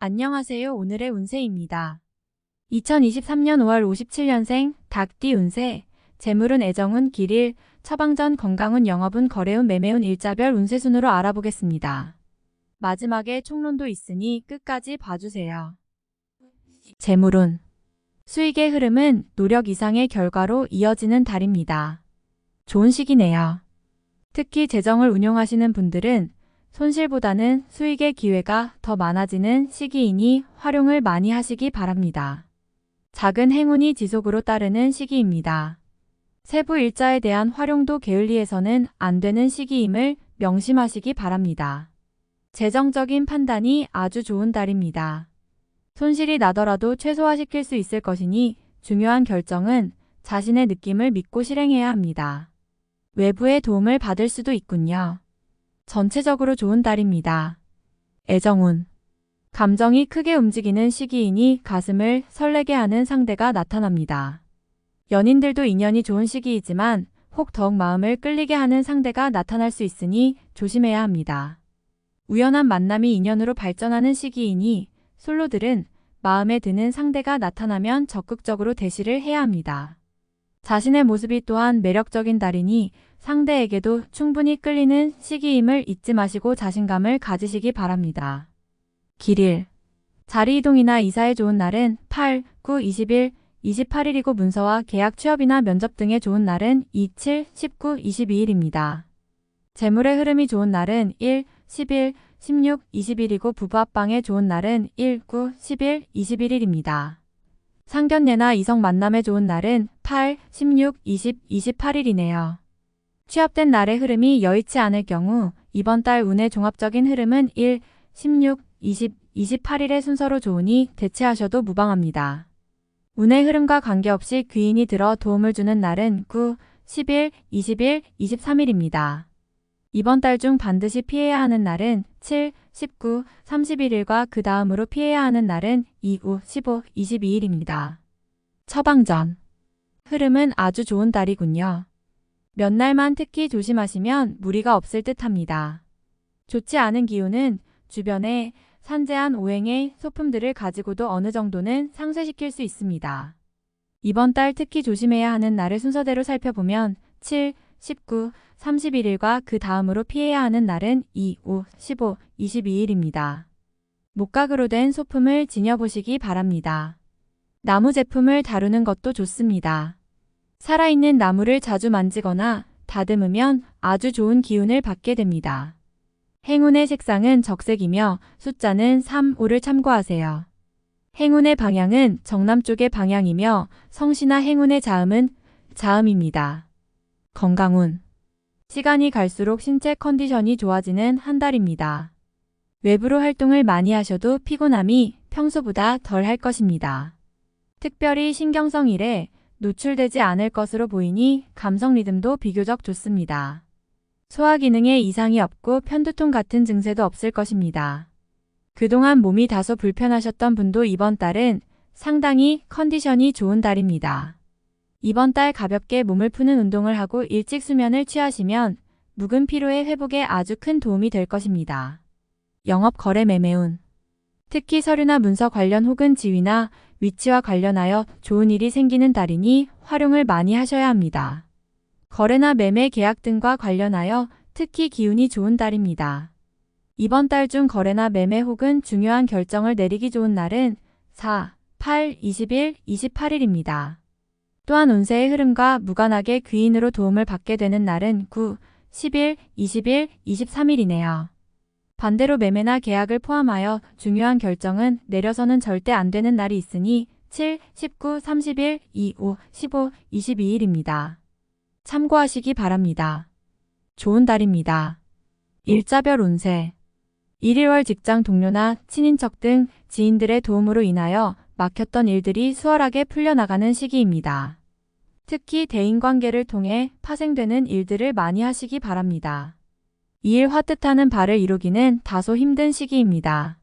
안녕하세요. 오늘의 운세입니다. 2023년 5월 57년생 닭띠 운세. 재물운 애정운 길일, 처방전 건강운 영업운 거래운 매매운 일자별 운세 순으로 알아보겠습니다. 마지막에 총론도 있으니 끝까지 봐주세요. 재물운. 수익의 흐름은 노력 이상의 결과로 이어지는 달입니다. 좋은 시기네요. 특히 재정을 운용하시는 분들은 손실보다는 수익의 기회가 더 많아지는 시기이니 활용을 많이 하시기 바랍니다. 작은 행운이 지속으로 따르는 시기입니다. 세부 일자에 대한 활용도 게을리해서는 안 되는 시기임을 명심하시기 바랍니다. 재정적인 판단이 아주 좋은 달입니다. 손실이 나더라도 최소화시킬 수 있을 것이니 중요한 결정은 자신의 느낌을 믿고 실행해야 합니다. 외부의 도움을 받을 수도 있군요. 전체적으로 좋은 달입니다. 애정운. 감정이 크게 움직이는 시기이니 가슴을 설레게 하는 상대가 나타납니다. 연인들도 인연이 좋은 시기이지만 혹 더욱 마음을 끌리게 하는 상대가 나타날 수 있으니 조심해야 합니다. 우연한 만남이 인연으로 발전하는 시기이니 솔로들은 마음에 드는 상대가 나타나면 적극적으로 대시를 해야 합니다. 자신의 모습이 또한 매력적인 달이니 상대에게도 충분히 끌리는 시기임을 잊지 마시고 자신감을 가지시기 바랍니다. 길일. 자리 이동이나 이사에 좋은 날은 8, 9, 20일, 28일이고 문서와 계약 취업이나 면접 등에 좋은 날은 2, 7, 19, 22일입니다. 재물의 흐름이 좋은 날은 1, 10일, 16, 20일이고 부부 합방에 좋은 날은 1, 9, 10일, 21일입니다. 상견례나 이성 만남에 좋은 날은 8, 16, 20, 28일이네요. 취업된 날의 흐름이 여의치 않을 경우 이번 달 운의 종합적인 흐름은 1, 16, 20, 28일의 순서로 좋으니 대체하셔도 무방합니다. 운의 흐름과 관계없이 귀인이 들어 도움을 주는 날은 9, 10일, 20일, 23일입니다. 이번 달 중 반드시 피해야 하는 날은 7, 19, 31일과 그 다음으로 피해야 하는 날은 2, 5, 15, 22일입니다. 처방전. 흐름은 아주 좋은 달이군요. 몇 날만 특히 조심하시면 무리가 없을 듯 합니다. 좋지 않은 기운은 주변에 산재한 오행의 소품들을 가지고도 어느 정도는 상쇄시킬 수 있습니다. 이번 달 특히 조심해야 하는 날을 순서대로 살펴보면 7, 19, 31일과 그 다음으로 피해야 하는 날은 2, 5, 15, 22일입니다. 목각으로 된 소품을 지녀보시기 바랍니다. 나무 제품을 다루는 것도 좋습니다. 살아있는 나무를 자주 만지거나 다듬으면 아주 좋은 기운을 받게 됩니다. 행운의 색상은 적색이며 숫자는 3, 5를 참고하세요. 행운의 방향은 정남 쪽의 방향이며 성씨나 행운의 자음은 자음입니다. 건강운. 시간이 갈수록 신체 컨디션이 좋아지는 한 달입니다. 외부로 활동을 많이 하셔도 피곤함이 평소보다 덜 할 것입니다. 특별히 신경성일에 노출되지 않을 것으로 보이니 감성 리듬도 비교적 좋습니다. 소화 기능에 이상이 없고 편두통 같은 증세도 없을 것입니다. 그동안 몸이 다소 불편하셨던 분도 이번 달은 상당히 컨디션이 좋은 달입니다. 이번 달 가볍게 몸을 푸는 운동을 하고 일찍 수면을 취하시면 묵은 피로의 회복에 아주 큰 도움이 될 것입니다. 영업 거래 매매운. 특히 서류나 문서 관련 혹은 지위나 위치와 관련하여 좋은 일이 생기는 달이니 활용을 많이 하셔야 합니다. 거래나 매매 계약 등과 관련하여 특히 기운이 좋은 달입니다. 이번 달 중 거래나 매매 혹은 중요한 결정을 내리기 좋은 날은 4, 8, 20일, 28일입니다. 또한 운세의 흐름과 무관하게 귀인으로 도움을 받게 되는 날은 9, 10일, 20일, 23일이네요. 반대로 매매나 계약을 포함하여 중요한 결정은 내려서는 절대 안 되는 날이 있으니 7, 19, 30일, 2, 5, 15, 22일입니다. 참고하시기 바랍니다. 좋은 달입니다. 일자별 운세. 1, 2월 직장 동료나 친인척 등 지인들의 도움으로 인하여 막혔던 일들이 수월하게 풀려나가는 시기입니다. 특히 대인관계를 통해 파생되는 일들을 많이 하시기 바랍니다. 이 일 화뜻하는 바를 이루기는 다소 힘든 시기입니다.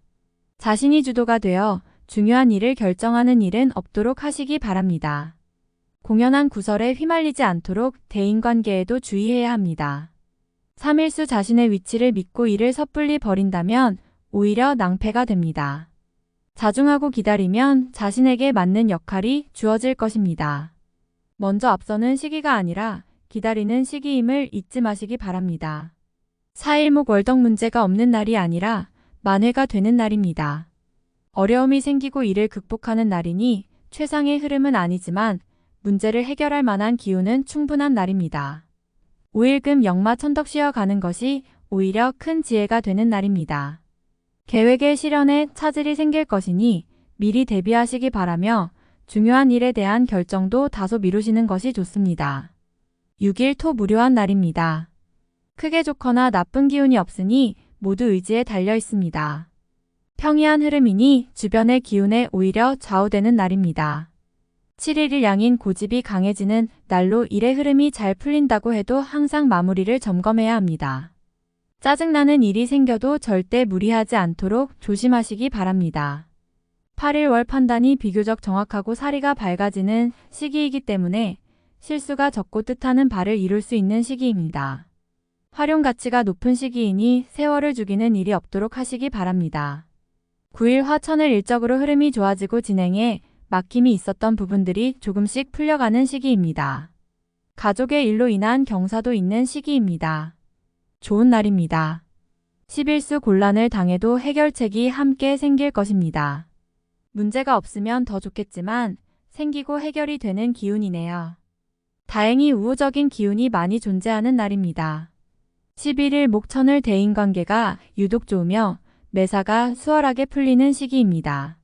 자신이 주도가 되어 중요한 일을 결정하는 일은 없도록 하시기 바랍니다. 공연한 구설에 휘말리지 않도록 대인관계에도 주의해야 합니다. 3일수 자신의 위치를 믿고 일을 섣불리 버린다면 오히려 낭패가 됩니다. 자중하고 기다리면 자신에게 맞는 역할이 주어질 것입니다. 먼저 앞서는 시기가 아니라 기다리는 시기임을 잊지 마시기 바랍니다. 4일목 월덕 문제가 없는 날이 아니라 만회가 되는 날입니다. 어려움이 생기고 이를 극복하는 날이니 최상의 흐름은 아니지만 문제를 해결할 만한 기운은 충분한 날입니다. 5일금 역마 천덕 쉬어가는 것이 오히려 큰 지혜가 되는 날입니다. 계획의 실현에 차질이 생길 것이니 미리 대비하시기 바라며 중요한 일에 대한 결정도 다소 미루시는 것이 좋습니다. 6일 토 무료한 날입니다. 크게 좋거나 나쁜 기운이 없으니 모두 의지에 달려 있습니다. 평이한 흐름이니 주변의 기운에 오히려 좌우되는 날입니다. 7일일 양인 고집이 강해지는 날로 일의 흐름이 잘 풀린다고 해도 항상 마무리를 점검해야 합니다. 짜증나는 일이 생겨도 절대 무리하지 않도록 조심하시기 바랍니다. 8일 월 판단이 비교적 정확하고 사리가 밝아지는 시기이기 때문에 실수가 적고 뜻하는 바를 이룰 수 있는 시기입니다. 활용 가치가 높은 시기이니 세월을 죽이는 일이 없도록 하시기 바랍니다. 9일 화천을 일적으로 흐름이 좋아지고 진행에 막힘이 있었던 부분들이 조금씩 풀려가는 시기입니다. 가족의 일로 인한 경사도 있는 시기입니다. 좋은 날입니다. 10일수 곤란을 당해도 해결책이 함께 생길 것입니다. 문제가 없으면 더 좋겠지만 생기고 해결이 되는 기운이네요. 다행히 우호적인 기운이 많이 존재하는 날입니다. 11일 목천을 대인관계가 유독 좋으며 매사가 수월하게 풀리는 시기입니다.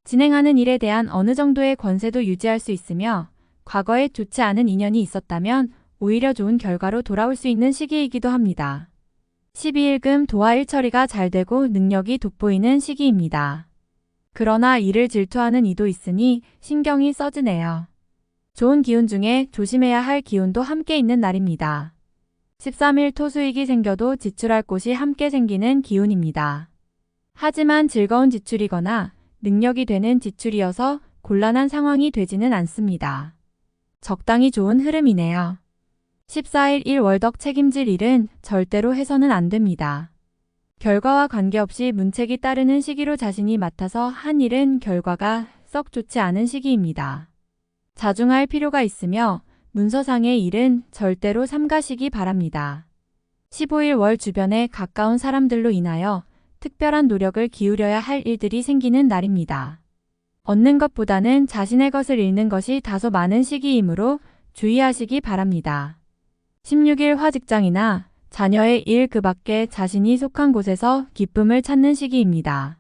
진행하는 일에 대한 어느 정도의 권세도 유지할 수 있으며 과거에 좋지 않은 인연이 있었다면 오히려 좋은 결과로 돌아올 수 있는 시기이기도 합니다. 12일금 도화 일처리가 잘 되고 능력이 돋보이는 시기입니다. 그러나 이를 질투하는 이도 있으니 신경이 써지네요. 좋은 기운 중에 조심해야 할 기운도 함께 있는 날입니다. 13일 토수익이 생겨도 지출할 곳이 함께 생기는 기운입니다. 하지만 즐거운 지출이거나 능력이 되는 지출이어서 곤란한 상황이 되지는 않습니다. 적당히 좋은 흐름이네요. 14일 1월덕 책임질 일은 절대로 해서는 안 됩니다. 결과와 관계없이 문책이 따르는 시기로 자신이 맡아서 한 일은 결과가 썩 좋지 않은 시기입니다. 자중할 필요가 있으며 문서상의 일은 절대로 삼가시기 바랍니다. 15일 월 주변에 가까운 사람들로 인하여 특별한 노력을 기울여야 할 일들이 생기는 날입니다. 얻는 것보다는 자신의 것을 잃는 것이 다소 많은 시기이므로 주의하시기 바랍니다. 16일 화직장이나 자녀의 일 그 밖에 자신이 속한 곳에서 기쁨을 찾는 시기입니다.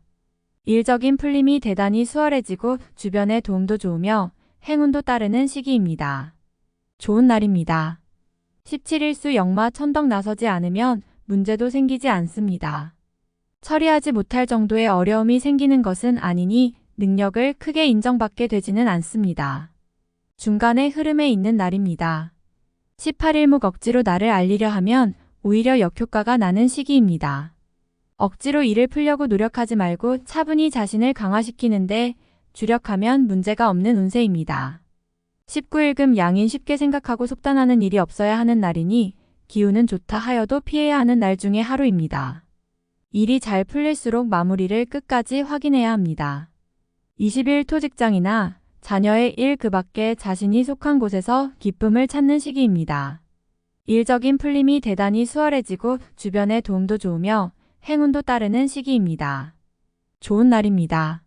일적인 풀림이 대단히 수월해지고 주변의 도움도 좋으며 행운도 따르는 시기입니다. 좋은 날입니다. 17일수 역마 천덕 나서지 않으면 문제도 생기지 않습니다. 처리하지 못할 정도의 어려움이 생기는 것은 아니니 능력을 크게 인정받게 되지는 않습니다. 중간의 흐름에 있는 날입니다. 18일목 억지로 나를 알리려 하면 오히려 역효과가 나는 시기입니다. 억지로 일을 풀려고 노력하지 말고 차분히 자신을 강화시키는데 주력하면 문제가 없는 운세입니다. 19일금 양인 쉽게 생각하고 속단하는 일이 없어야 하는 날이니 기운은 좋다 하여도 피해야 하는 날 중에 하루입니다. 일이 잘 풀릴수록 마무리를 끝까지 확인해야 합니다. 20일 토직장이나 자녀의 일 그 밖에 자신이 속한 곳에서 기쁨을 찾는 시기입니다. 일적인 풀림이 대단히 수월해지고 주변의 도움도 좋으며 행운도 따르는 시기입니다. 좋은 날입니다.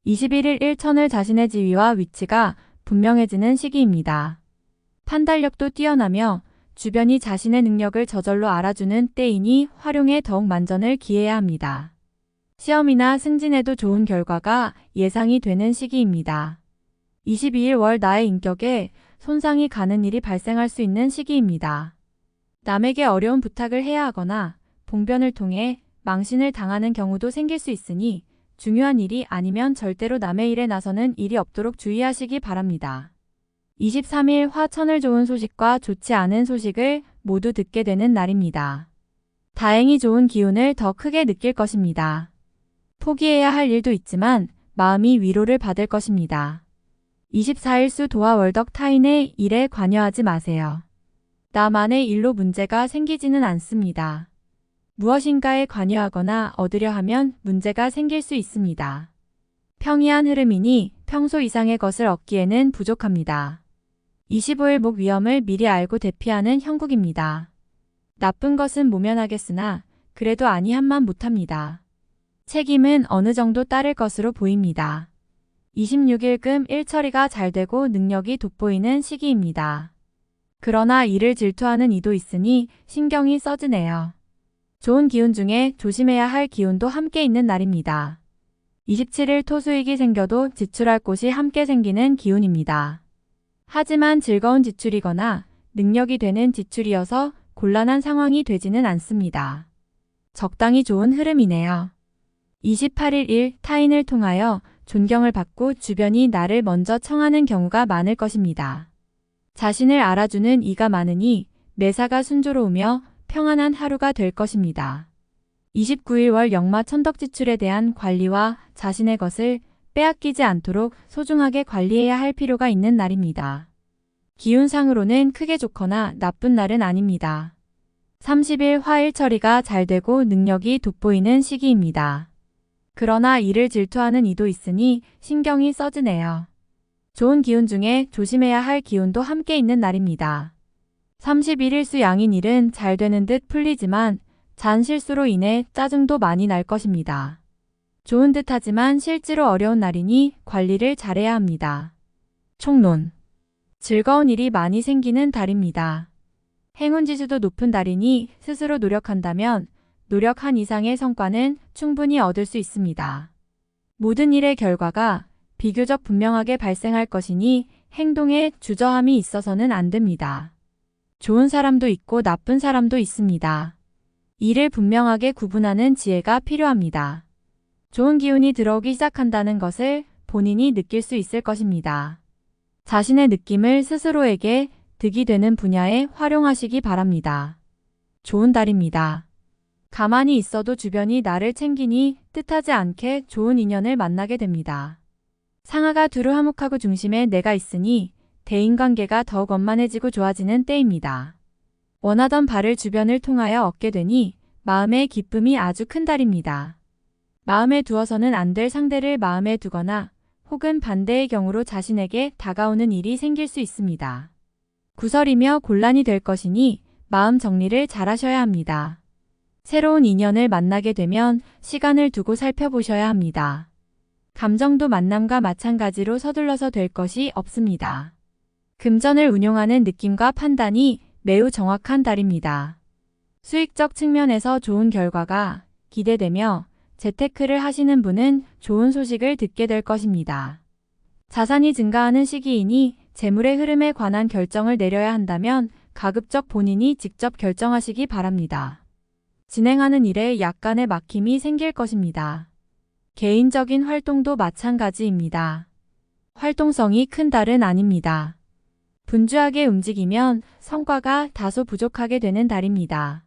21일 일천을 자신의 지위와 위치가 분명해지는 시기입니다. 판단력도 뛰어나며 주변이 자신의 능력을 저절로 알아주는 때이니 활용에 더욱 만전을 기해야 합니다. 시험이나 승진에도 좋은 결과가 예상이 되는 시기입니다. 22일 월 나의 인격에 손상이 가는 일이 발생할 수 있는 시기입니다. 남에게 어려운 부탁을 해야 하거나 봉변을 통해 망신을 당하는 경우도 생길 수 있으니 중요한 일이 아니면 절대로 남의 일에 나서는 일이 없도록 주의하시기 바랍니다. 23일 화천을 좋은 소식과 좋지 않은 소식을 모두 듣게 되는 날입니다. 다행히 좋은 기운을 더 크게 느낄 것입니다. 포기해야 할 일도 있지만 마음이 위로를 받을 것입니다. 24일수 도화 월덕 타인의 일에 관여하지 마세요. 나만의 일로 문제가 생기지는 않습니다. 무엇인가에 관여하거나 얻으려 하면 문제가 생길 수 있습니다. 평이한 흐름이니 평소 이상의 것을 얻기에는 부족합니다. 25일 목 위험을 미리 알고 대피하는 형국입니다. 나쁜 것은 모면하겠으나 그래도 아니한만 못합니다. 책임은 어느 정도 따를 것으로 보입니다. 26일 금 일처리가 잘 되고 능력이 돋보이는 시기입니다. 그러나 이를 질투하는 이도 있으니 신경이 써지네요. 좋은 기운 중에 조심해야 할 기운도 함께 있는 날입니다. 27일 토수익이 생겨도 지출할 곳이 함께 생기는 기운입니다. 하지만 즐거운 지출이거나 능력이 되는 지출이어서 곤란한 상황이 되지는 않습니다. 적당히 좋은 흐름이네요. 28일 일 타인을 통하여 존경을 받고 주변이 나를 먼저 청하는 경우가 많을 것입니다. 자신을 알아주는 이가 많으니 매사가 순조로우며 평안한 하루가 될 것입니다. 29일 월 역마 천덕 지출에 대한 관리와 자신의 것을 빼앗기지 않도록 소중하게 관리해야 할 필요가 있는 날입니다. 기운상으로는 크게 좋거나 나쁜 날은 아닙니다. 30일 화일 처리가 잘 되고 능력이 돋보이는 시기입니다. 그러나 이를 질투하는 이도 있으니 신경이 써지네요. 좋은 기운 중에 조심해야 할 기운도 함께 있는 날입니다. 31일 수 양인 일은 잘 되는 듯 풀리지만 잔 실수로 인해 짜증도 많이 날 것입니다. 좋은 듯 하지만 실제로 어려운 날이니 관리를 잘해야 합니다. 총론. 즐거운 일이 많이 생기는 달입니다. 행운지수도 높은 달이니 스스로 노력한다면 노력한 이상의 성과는 충분히 얻을 수 있습니다. 모든 일의 결과가 비교적 분명하게 발생할 것이니 행동에 주저함이 있어서는 안 됩니다. 좋은 사람도 있고 나쁜 사람도 있습니다. 이를 분명하게 구분하는 지혜가 필요합니다. 좋은 기운이 들어오기 시작한다는 것을 본인이 느낄 수 있을 것입니다. 자신의 느낌을 스스로에게 득이 되는 분야에 활용하시기 바랍니다. 좋은 달입니다. 가만히 있어도 주변이 나를 챙기니 뜻하지 않게 좋은 인연을 만나게 됩니다. 상하가 두루 화목하고 중심에 내가 있으니 대인관계가 더욱 원만해지고 좋아지는 때입니다. 원하던 바를 주변을 통하여 얻게 되니 마음의 기쁨이 아주 큰 달입니다. 마음에 두어서는 안 될 상대를 마음에 두거나 혹은 반대의 경우로 자신에게 다가오는 일이 생길 수 있습니다. 구설이며 곤란이 될 것이니 마음 정리를 잘 하셔야 합니다. 새로운 인연을 만나게 되면 시간을 두고 살펴보셔야 합니다. 감정도 만남과 마찬가지로 서둘러서 될 것이 없습니다. 금전을 운용하는 느낌과 판단이 매우 정확한 달입니다. 수익적 측면에서 좋은 결과가 기대되며 재테크를 하시는 분은 좋은 소식을 듣게 될 것입니다. 자산이 증가하는 시기이니 재물의 흐름에 관한 결정을 내려야 한다면 가급적 본인이 직접 결정하시기 바랍니다. 진행하는 일에 약간의 막힘이 생길 것입니다. 개인적인 활동도 마찬가지입니다. 활동성이 큰 달은 아닙니다. 분주하게 움직이면 성과가 다소 부족하게 되는 달입니다.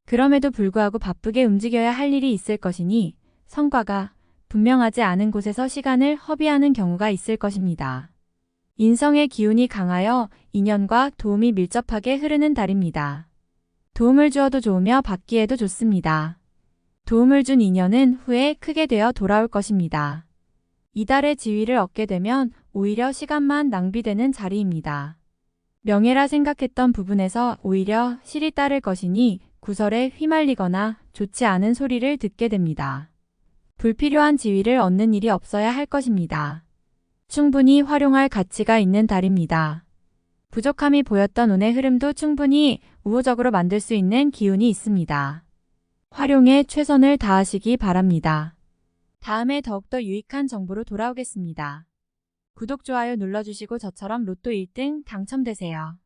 그럼에도 불구하고 바쁘게 움직여야 할 일이 있을 것이니 성과가 분명하지 않은 곳에서 시간을 허비하는 경우가 있을 것입니다. 인성의 기운이 강하여 인연과 도움이 밀접하게 흐르는 달입니다. 도움을 주어도 좋으며 받기에도 좋습니다. 도움을 준 인연은 후에 크게 되어 돌아올 것입니다. 이달의 지위를 얻게 되면 오히려 시간만 낭비되는 자리입니다. 명예라 생각했던 부분에서 오히려 실이 따를 것이니 구설에 휘말리거나 좋지 않은 소리를 듣게 됩니다. 불필요한 지위를 얻는 일이 없어야 할 것입니다. 충분히 활용할 가치가 있는 달입니다. 부족함이 보였던 운의 흐름도 충분히 우호적으로 만들 수 있는 기운이 있습니다. 활용에 최선을 다하시기 바랍니다. 다음에 더욱더 유익한 정보로 돌아오겠습니다. 구독, 좋아요 눌러주시고 저처럼 로또 1등 당첨되세요.